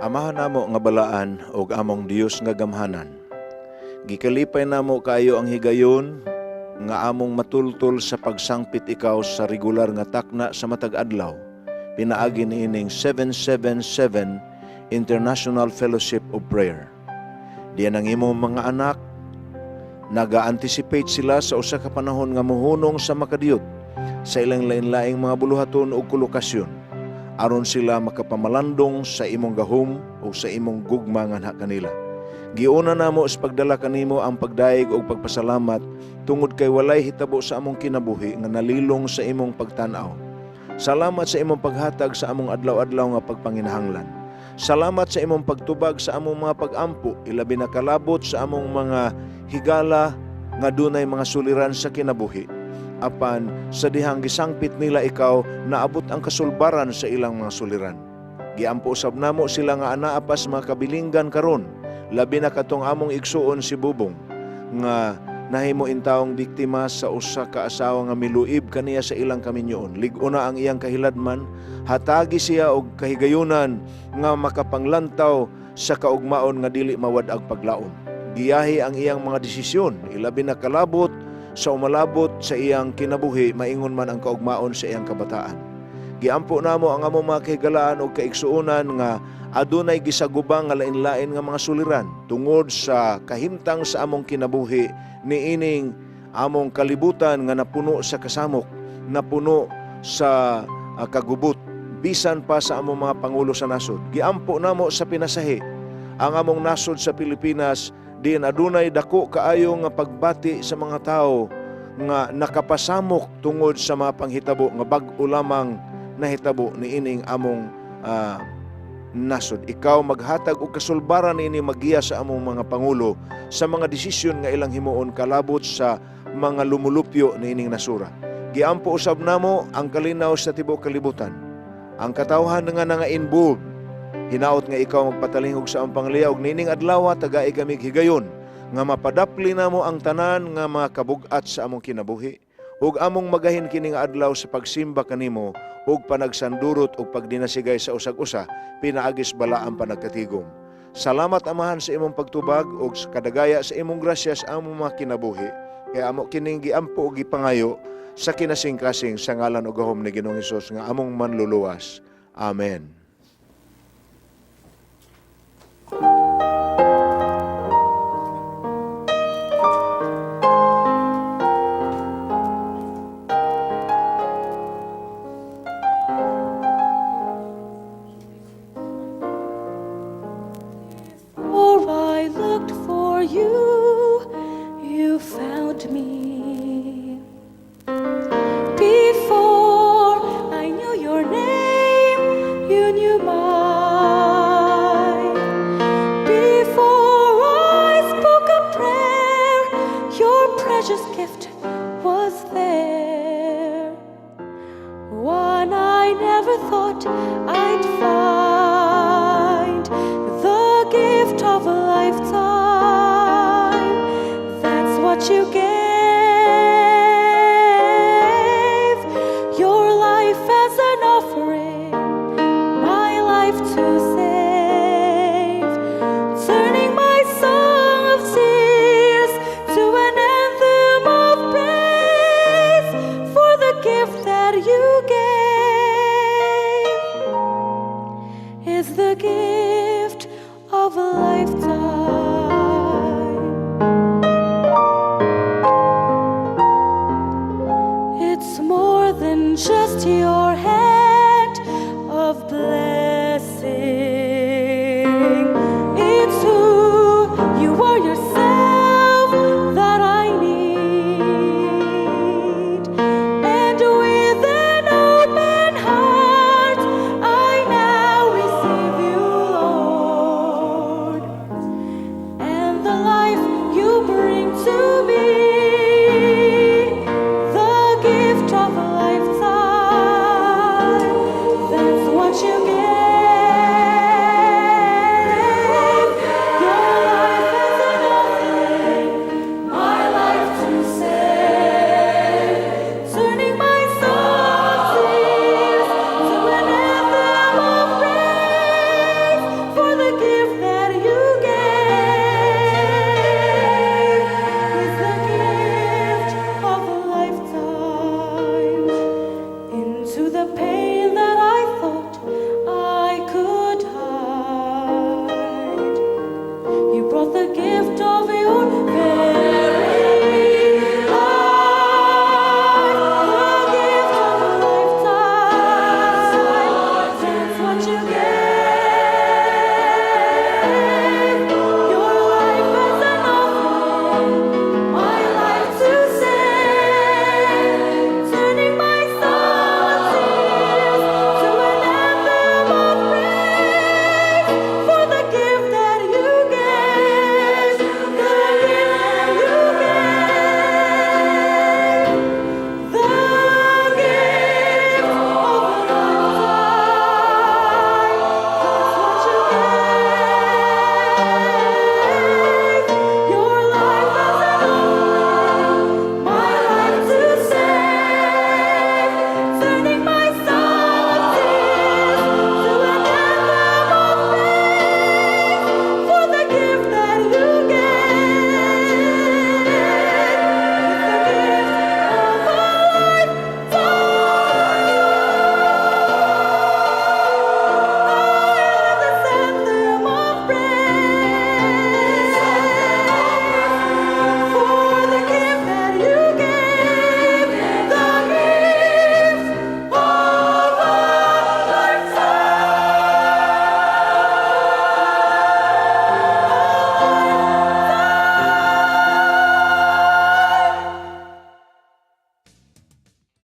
Amahan namo nga balaan og among Dios nga gamhanan. Gikalipay namo kaayo ang higayon nga among matultol sa pagsangpit ikaw sa regular nga takna sa matag adlaw. Pinaagi niining 777 International Fellowship of Prayer. Diyan ang imong mga anak, naga-anticipate sila sa usa ka panahon nga muhunong sa makadiyot sa ilang lain-laing mga buluhaton o kolokasyon aron sila makapamalandong sa imong gahom o sa imong gugma nga kanila. Giuna namo sa pagdala kanimo ang pagdaig o pagpasalamat tungod kay walay hitabo sa among kinabuhi nga nalilong sa imong pagtan-aw. Salamat sa imong paghatag sa among adlaw-adlaw nga pagpanginahanglan. Salamat sa imong pagtubag sa among mga pag-ampo, ilabi na kalabot sa among mga higala nga dunay mga suliran sa kinabuhi. Apan sa dihang gisangpit nila ikaw, naabot ang kasulbaran sa ilang mga suliran. Giampo usab namo sila nga anaa pa sa mga kabilinggan karon, labi na katong among igsuon si Bubong nga nahimo intawong biktima sa usa ka asawa nga miluib kaniya sa ilang kaminyoon. Lig-una ang iyang kahiladman, hatagi siya og kahigayunan nga makapanglantaw sa kaugmaon nga dili mawad-ag paglaom. Giyahi ang iyang mga desisyon, ilabi na kalabot sa umalabot sa iyang kinabuhi, maingon man ang kaugmaon sa iyang kabataan. Giampo namo ang among mga kahigalaan o kaigsuonan nga adunay gisagubang nga lain-lain nga mga suliran tungod sa kahimtang sa among kinabuhi niining among kalibutan nga napuno sa kasamok, napuno sa kagubot, bisan pa sa among mga pangulo sa nasod. Giampo namo sa pinasahi ang among nasod sa Pilipinas, diin adunay dako kaayo nga pagbati sa mga tao nga nakapasamok tungod sa mga panghitabo nga bag-o lamang nahitabo niining among nasod. Ikaw maghatag og kasulbaran niini magiya sa among mga pangulo sa mga desisyon nga ilang himuon kalabot sa mga lumulupyo niining nasura. Giampo usab namo ang kalinaw sa tibuok kalibutan. Ang katawhan nga involved, hinaot nga ikaw magpatalingog sa among pangliaw niining adlaw tagai kami higayon nga mapadapli namo ang tanan nga mga kabug-at sa among kinabuhi ug among magahin kining adlaw sa pagsimba kanimo ug panagsandurot ug pagdinasigay sa usag-usa pinaagis bala ang panagkatigom. Salamat Amahan sa imong pagtubag ug kadagaya sa imong grasya sa among mga kinabuhi. Kaya amo kining giampo ug gipangayo sa kinasing-kasing sa ngalan ug gahom ni Ginoong Hesus nga among manluluwas. Amen. You found me. Before I knew your name, you knew mine. Before I spoke a prayer, your precious gift was there. One I never thought I'd find, the gift of a lifetime. What you gave, your life as an offering, my life to save, turning my song of tears to an anthem of praise for the gift that you gave is the gift of a lifetime. Just your hand of blessing. It's who you are yourself that I need. And with an open heart, I now receive you, Lord. And the life you bring to me